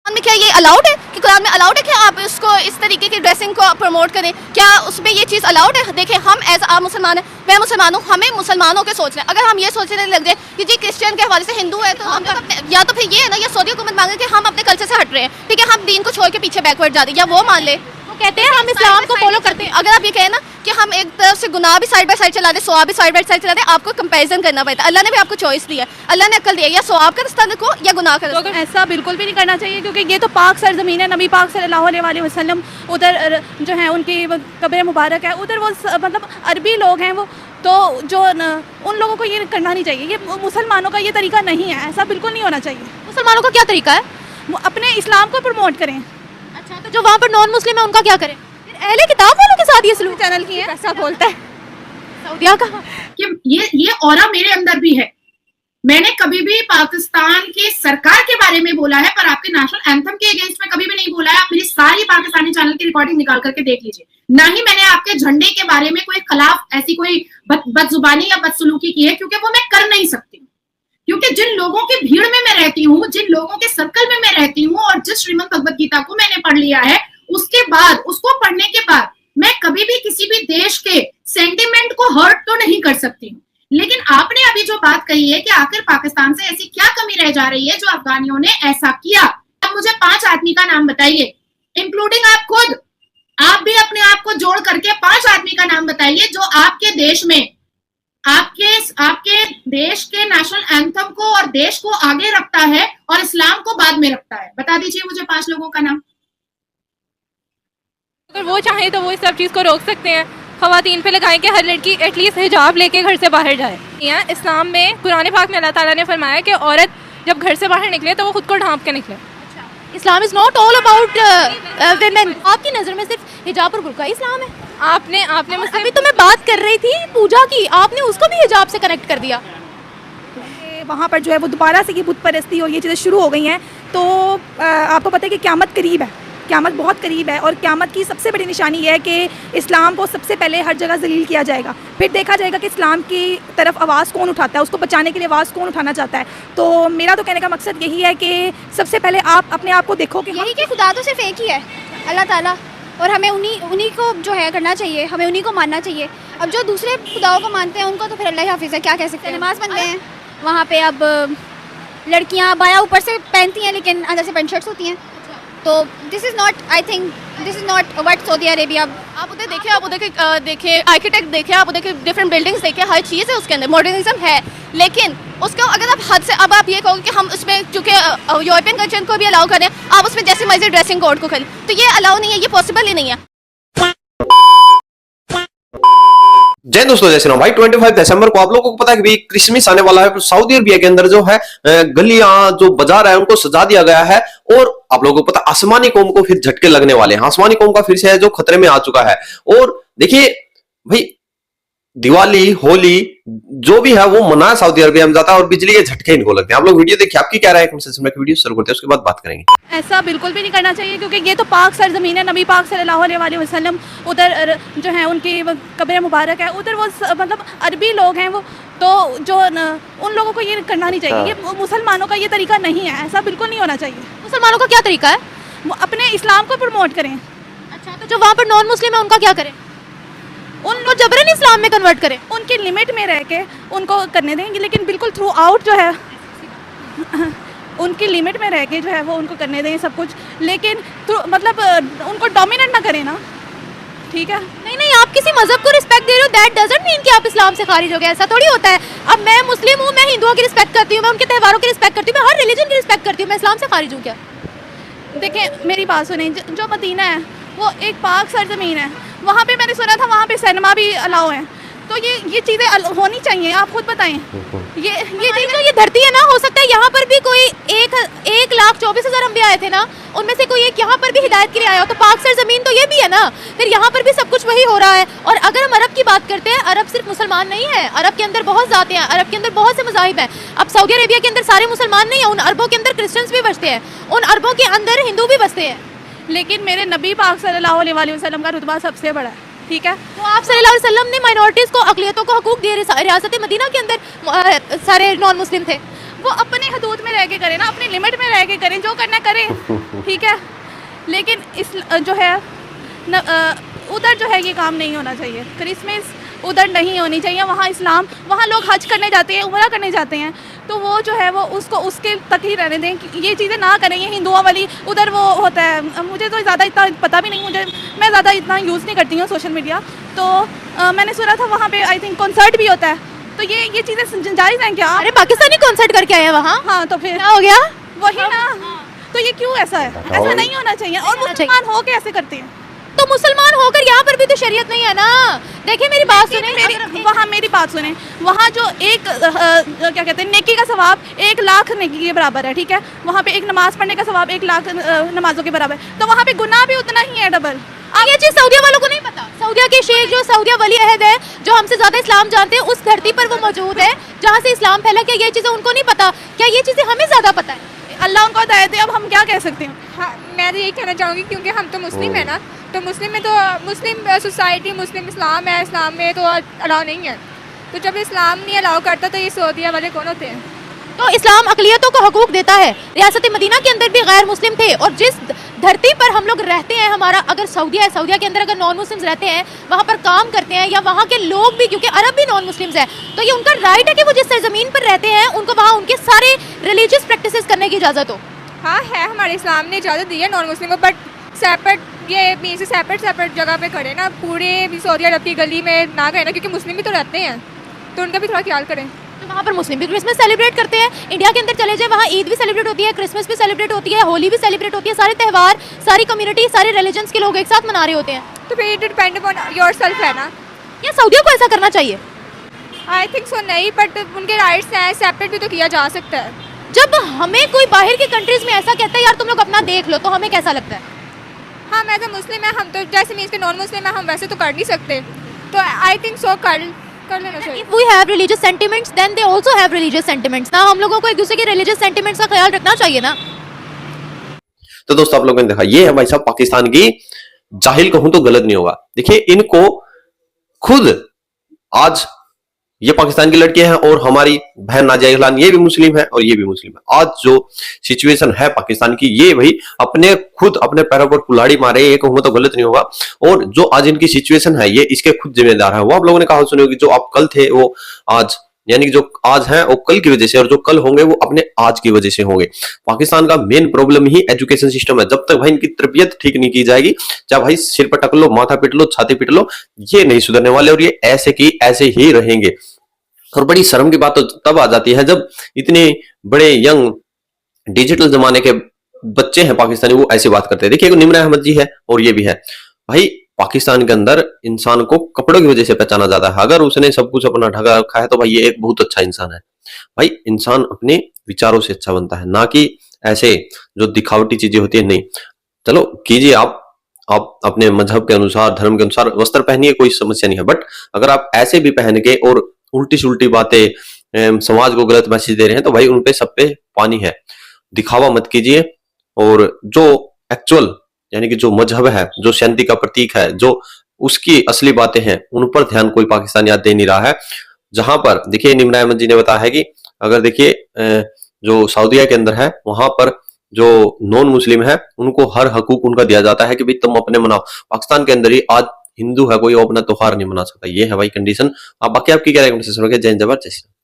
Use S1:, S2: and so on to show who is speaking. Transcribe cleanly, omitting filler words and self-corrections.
S1: कुरान में क्या ये अलाउड है कि कुरान में अलाउड है कि आप इसको इस तरीके की ड्रेसिंग को प्रमोट करें? क्या उसमें ये चीज़ अलाउड है? देखिए, हम एज आप मुसलमान हैं, मैं मुसलमान हूँ, हमें मुसलमानों के सोचना है। अगर हम ये सोचने लग जाए कि जी क्रिश्चियन के हवाले से हिंदू है, तो हम या तो फिर ये है ना, या सऊदी हुकूमत मांगे कि हम अपने कल्चर से हट रहे हैं, ठीक है, हम दीन को छोड़ के पीछे बैकवर्ड जा रहे हैं, या वो मान ले, वो कहते हैं हम इस्लाम को फॉलो करते हैं। अगर आप ये कहें ना कि हम एक तरफ से गुनाह भी साइड बाय साइड चला दे, सवाब भी साइड बाय साइड चला दे, आपको कंपैरिजन करना पड़ता है। अल्लाह ने भी आपको चॉइस दी है, अल्लाह ने अक्ल दी है, या सवाब का रास्ता देखो या गुनाह का रास्ता।
S2: तो ऐसा बिल्कुल भी नहीं करना चाहिए, क्योंकि ये तो पाक सरजमीन है। नबी पाक सल्लल्लाहु अलैहि वसल्लम उधर जो है उनकी कब्र मुबारक है, उधर वो मतलब अरबी लोग हैं वो, तो जो उन लोगों को ये करना नहीं चाहिए। ये मुसलमानों का ये तरीका नहीं है, ऐसा बिल्कुल नहीं होना चाहिए।
S1: मुसलमानों का क्या तरीका है?
S2: वो अपने इस्लाम को प्रमोट करें।
S1: अच्छा, तो जो वहाँ पर नॉन मुस्लिम है उनका क्या करें? अहले किताब वालों के साथ ये सलूक
S2: चैनल की है,
S1: ऐसा बोलता है सऊदिया का
S3: कि ये ऑरा मेरे अंदर भी है। मैंने कभी भी पाकिस्तान की सरकार के बारे में बोला है, पर आपके नेशनल एंथम के अगेंस्ट में कभी भी नहीं बोला है। आप मेरी सारी पाकिस्तानी चैनल की रिकॉर्डिंग निकाल करके देख लीजिए। ना ही मैंने आपके झंडे के बारे में कोई खिलाफ ऐसी कोई बदजुबानी या बदसलूकी की है, क्योंकि वो मैं कर नहीं सकती। क्योंकि जिन लोगों की भीड़ में मैं रहती हूँ, जिन लोगों के सर्कल में मैं रहती हूँ, और जिस श्रीमद् भगवत गीता को मैंने पढ़ लिया है, उसके बाद, उसको पढ़ने के बाद मैं कभी भी किसी भी देश के सेंटिमेंट को हर्ट तो नहीं कर सकती हूँ। लेकिन आपने अभी जो बात कही है कि आखिर पाकिस्तान से ऐसी क्या कमी रह जा रही है जो अफगानियों ने ऐसा किया। अब मुझे 5 आदमी का नाम बताइए, इंक्लूडिंग आप खुद। आप भी अपने आप को जोड़ करके 5 आदमी का नाम बताइए जो आपके देश में, आपके देश के नेशनल एंथम को और देश को आगे रखता है और इस्लाम को बाद में रखता है। बता दीजिए मुझे 5 लोगों का नाम।
S4: अगर वो चाहे तो वो इस सब चीज़ को रोक सकते हैं। ख़वातीन पे लगाएं कि हर लड़की एटलीस्ट हिजाब लेके घर से बाहर जाए। यहाँ इस्लाम में कुरान पाक में अल्लाह ताला ने फरमाया कि औरत जब घर से बाहर निकले तो वो खुद को ढांप के निकले।
S1: Islam is not all about women. आपकी नज़र में सिर्फ हिजाब और बुर्का इस्लाम है?
S4: आपने
S1: अभी तो मैं बात कर रही थी पूजा की, आपने उसको भी हिजाब से कनेक्ट कर दिया।
S2: वहाँ पर जो है वो दोबारा से ये बुत परस्ती और ये चीज़ें शुरू हो गई हैं। तो आपको पता है कि क़यामत करीब है, क़यामत बहुत करीब है, और क़यामत की सबसे बड़ी निशानी ये है कि इस्लाम को सबसे पहले हर जगह ज़लील किया जाएगा। फिर देखा जाएगा कि इस्लाम की तरफ आवाज़ कौन उठाता है, उसको बचाने के लिए आवाज़ कौन उठाना चाहता है। तो मेरा तो कहने का मकसद यही है कि सबसे पहले आप अपने आप को देखो कि
S1: यही कि खुदा तो सिर्फ एक ही है, अल्लाह ताला, और हमें उन्हीं को जो है करना चाहिए, हमें उन्हीं को मानना चाहिए। अब जो दूसरे खुदाओं को मानते हैं उनको तो फिर अल्लाह ही हाफिज़ है, क्या कह सकते हैं। नमाज पढ़ते हैं वहाँ पे, अब लड़कियाँ बाया ऊपर से पहनती हैं लेकिन अंदर से पेंट शर्ट्स होती हैं। तो this is not, I think this is not what Saudi Arabia. आप उधर देखिए, आप उधर देखिए आर्किटेक्ट देखिए, आप उधर डिफरेंट बिल्डिंग्स देखिए, हर चीज़ है उसके अंदर, मॉडर्निज्म है। लेकिन उसको अगर आप हद से, अब आप ये कहोगे कि हम उसमें चूँकि यूरोपियन कल्चर को भी अलाउ करें, आप उसमें जैसे मर्जी ड्रेसिंग कोड को करें, तो ये अलाउ नहीं है, ये पॉसिबल ही नहीं है।
S5: जय दोस्तों, जय श्री राम भाई। 25 दिसंबर को आप लोगों को पता है कि भाई क्रिसमस आने वाला है। सऊदी अरबिया के अंदर जो है गलियां, जो बाजार है, उनको सजा दिया गया है। और आप लोगों को पता, आसमानी कौम को फिर झटके लगने वाले हैं। आसमानी कौम का फिर से है जो खतरे में आ चुका है। और देखिए भाई, दिवाली, होली जो भी है वो मना सऊदी अरबिया में जाता है और बिजली के झटके इनको लगते हैं। आप लोग वीडियो देखिए, आपकी क्या राय है कमेंट सेक्शन में, वीडियो शुरू करते हैं, उसके बाद बात करेंगे।
S2: ऐसा बिल्कुल भी नहीं करना चाहिए, क्योंकि ये तो पाक सरजमीन है। नबी पाक सल्लल्लाहु अलैहि वसल्लम उधर जो है उनकी कब्र मुबारक है, उधर वो मतलब अरबी लोग हैं वो, तो जो उन लोगों को ये करना नहीं चाहिए। ये मुसलमानों का ये तरीका नहीं है, ऐसा बिल्कुल नहीं होना चाहिए।
S1: मुसलमानों का क्या तरीका है?
S2: वो अपने इस्लाम को प्रमोट करें।
S1: अच्छा, तो जो वहाँ पर नॉन मुस्लिम है उनका क्या करें? उनको जबरन इस्लाम में कन्वर्ट करें?
S2: उनकी लिमिट में रह के उनको करने देंगे, लेकिन बिल्कुल थ्रू आउट जो है उनकी लिमिट में रह के जो है वो उनको करने दें सब कुछ, लेकिन मतलब उनको डोमिनेट ना करें ना, ठीक है।
S1: नहीं, आप किसी मजहब को रिस्पेक्ट दे रहे हो, दैट डजंट मीन कि आप इस्लाम से खारिज हो गए, ऐसा थोड़ी होता है। अब मैं मुस्लिम हूँ, मैं हिंदुओं की रिस्पेक्ट करती हूँ, मैं उनके त्योहारों की रिस्पेक्ट करती हूँ, मैं हर रिलीजन की रिस्पेक्ट करती हूँ, मैं इस्लाम से खारिज हूँ क्या?
S2: देखिए मेरी बात सुने, जो मदीना है वो एक पाक सरजमीन है। वहाँ पे मैंने सुना था वहाँ पे सिनेमा भी अलाउ है, तो ये चीज़ें होनी चाहिए। आप खुद बताएं, ये
S1: जो ये धरती है ना, हो सकता है यहाँ पर भी कोई 1,24,000 अम्बिया आए थे ना, उनमें से कोई एक यहाँ पर भी हिदायत के लिए आया हो, तो पाक सरजमीन तो ये भी है ना, फिर यहाँ पर भी सब कुछ वही हो रहा है। और अगर हम अरब की बात करते हैं, अरब सिर्फ मुसलमान नहीं है, अरब के अंदर बहुत जाते हैं, अरब के अंदर बहुत से मज़ाहिब हैं। अब सऊदी अरेबिया के अंदर सारे मुसलमान नहीं है, उन अरबों के अंदर क्रिश्चियंस भी बसते हैं, उन अरबों के अंदर हिंदू भी बसते हैं।
S2: लेकिन मेरे नबी पाक सल्लल्लाहु अलैहि वसल्लम का रुतबा सबसे बड़ा है, ठीक है।
S1: तो आप सल्लल्लाहु अलैहि वसल्लम ने माइनॉरिटीज़ को, अक़लियतों को हकूक़ दिए। रियासत मदीना के अंदर सारे नॉन मुस्लिम थे,
S2: वो अपने हदूद में रह के करें ना, अपनी लिमिट में रह के करें, जो करना करें, ठीक है। लेकिन इस जो है उधर जो है ये काम नहीं होना चाहिए। क्रिसमस उधर नहीं होनी चाहिए। वहाँ इस्लाम, वहाँ लोग हज करने जाते हैं, उम्रा करने जाते हैं, तो वो जो है वो उसको उसके तक ही रहने दें, कि ये चीज़ें ना करें। ये हिंदुओं वाली उधर वो होता है। मुझे तो ज़्यादा इतना पता भी नहीं, मैं ज़्यादा इतना यूज़ नहीं करती हूँ सोशल मीडिया। तो मैंने सुना था वहाँ पे आई थिंक कॉन्सर्ट भी होता है, तो ये चीज़ें जायज़ हैं क्या?
S1: अरे पाकिस्तानी कॉन्सर्ट करके आए हैं वहाँ।
S2: हाँ, तो फिर
S1: क्या हो गया?
S2: वही ना, तो ये क्यों ऐसा है? ऐसा नहीं होना चाहिए। और मुसलमान हो के ऐसे करते हैं,
S1: तो मुसलमान होकर यहाँ पर भी तो शरीयत नहीं है ना। देखिए मेरी बात सुने,
S2: वहाँ मेरी बात सुने, वहाँ जो एक क्या कहते हैं नेकी का सवाब 1 लाख नेकी के बराबर है, ठीक है। वहाँ पे एक नमाज पढ़ने का सवाब 1 लाख नमाजों के बराबर, तो वहाँ पे गुनाह भी उतना ही है, डबल।
S1: ये चीज़ सऊदिया वालों को नहीं पता। सऊदिया के शेख जो सऊदिया वली अहद है, जो हमसे ज़्यादा इस्लाम जानते हैं, उस धरती पर वो मौजूद है जहाँ से इस्लाम फैला। क्या ये चीज़ें उनको नहीं पता? क्या ये चीज़ें हमें ज़्यादा पता है?
S2: अल्लाह उनको हिदायत दे, अब हम क्या कह सकते हैं।
S4: हाँ, मैं तो यही कहना चाहूँगी, क्योंकि हम तो मुस्लिम है ना, तो मुस्लिम में तो मुस्लिम सोसाइटी, मुस्लिम इस्लाम है, इस्लाम में तो अलाउ नहीं है। तो जब इस्लाम नहीं अलाउ करता तो ये सऊदिया वाले कौन होते हैं?
S1: तो इस्लाम अक़लियतों को हकूक़ देता है। रियासत मदीना के अंदर भी गैर मुस्लिम थे, और जिस धरती पर हम लोग रहते हैं, हमारा अगर सऊदिया है, सऊदिया के अंदर अगर नॉन मुस्लिम्स रहते हैं, वहाँ पर काम करते हैं, या वहाँ के लोग भी, क्योंकि अरब भी नॉन मुस्लिम्स हैं, तो ये उनका राइट है कि वो जिस सरजमीन पर रहते हैं उनको वहाँ उनके सारे रिलीजियस प्रैक्टिसेस करने की इजाज़त हो।
S4: हाँ है, हमारे इस्लाम ने इजाज़त दी है नॉन मुस्लिम को, बट सेपरेट, ये बीच से सेपरेट जगह पे खड़े ना, पूरे भी सऊदी अरब की गली में ना गए ना, क्योंकि मुस्लिम भी तो रहते हैं, तो उनका भी थोड़ा ख्याल करें।
S1: तो वहाँ पर मुस्लिम भी क्रिसमस सेलिब्रेट करते हैं। इंडिया के अंदर चले जाए, वहाँ ईद भी सेलिब्रेट होती है, क्रिसमस भी सेलिब्रेट होती है, होली भी सेलिब्रेट होती है। सारे त्यौहार, सारी कम्युनिटी, सारे रिलीजन्स के लोग एक साथ मना रहे होते हैं।
S4: तो फिर इट डिपेंड अपॉन योरसेल्फ है ना।
S1: या सऊदिया को ऐसा करना चाहिए?
S4: आई थिंक सो नहीं, बट उनके राइट्स हैं, सेपरेट भी तो किया जा सकता है।
S1: जब हमें कोई बाहर की कंट्रीज में ऐसा कहता है यार तुम लोग अपना देख लो, तो हमें कैसा लगता है?
S4: हाँ, मैं तो मुस्लिम है, हम तो जैसे मीन्स के नॉन मुस्लिम है, हम वैसे तो कर नहीं सकते, तो आई थिंक सो कर लेना चाहिए।
S1: If we have religious sentiments, then they also have religious sentiments। ना हम लोगों को एक दूसरे के religious sentiments का ख्याल रखना चाहिए ना।
S5: तो दोस्तों आप लोगों ने देखा, ये है भाई साहब पाकिस्तान की, जाहिल कहूं तो गलत नहीं होगा। देखिए इनको खुद, आज ये पाकिस्तान की लड़कियां हैं और हमारी बहन नाजिया इस्लाम, ये भी मुस्लिम है और ये भी मुस्लिम है। आज जो सिचुएशन है पाकिस्तान की, ये भाई अपने खुद अपने पैरों पर कुल्हाड़ी मारे, ये कहूंगा तो गलत नहीं होगा। और जो आज इनकी सिचुएशन है, ये इसके खुद जिम्मेदार है। वो आप लोगों ने कहा सुनी होगी, जो आप कल थे वो आज, यानी कि जो आज हैं वो कल की वजह से, और जो कल होंगे वो अपने आज की वजह से होंगे। पाकिस्तान का मेन प्रॉब्लम ही एजुकेशन सिस्टम है। जब तक भाई इनकी तरबियत ठीक नहीं की जाएगी, चाहे भाई सिर पर टक लो, माथा पीट लो, छाती पीट लो, ये नहीं सुधरने वाले, और ये ऐसे की ऐसे ही रहेंगे। और बड़ी शर्म की बात तो तब आ जाती है जब इतने बड़े यंग डिजिटल जमाने के बच्चे हैं पाकिस्तानी, वो ऐसी बात करते हैं। देखिए निम्र अहमद जी है और ये भी है। भाई पाकिस्तान के अंदर इंसान को कपड़ों की वजह से पहचाना जाता है। अगर उसने सब कुछ अपना ढका रखा है तो भाई ये एक बहुत अच्छा इंसान है। भाई इंसान अपने विचारों से अच्छा बनता है, ना कि ऐसे जो दिखावटी चीजें होती है। नहीं, चलो कीजिए आप अपने मजहब के अनुसार, धर्म के अनुसार वस्त्र पहनिए, कोई समस्या नहीं है। बट अगर आप ऐसे भी पहन के और उल्टी सुल्टी बातें समाज को गलत मैसेज दे रहे हैं, तो भाई उनपे सब पे पानी है। दिखावा मत कीजिए, और जो एक्चुअल यानी कि जो मजहब है, जो शांति का प्रतीक है, जो उसकी असली बातें हैं, उन पर ध्यान कोई पाकिस्तानी आज दे नहीं रहा है। जहां पर देखिए निम्र अहमद जी ने बताया है कि अगर देखिए जो सऊदीया के अंदर है, वहां पर जो नॉन मुस्लिम है उनको हर हकूक उनका दिया जाता है कि भाई तुम अपने मनाओ। पाकिस्तान के अंदर ही आज हिंदू है, कोई अपना त्योहार नहीं मना सकता। ये है भाई कंडीशन। अब बाकी आपकी क्या राय है? जय हिंद, जय भारत, जय श्री राम।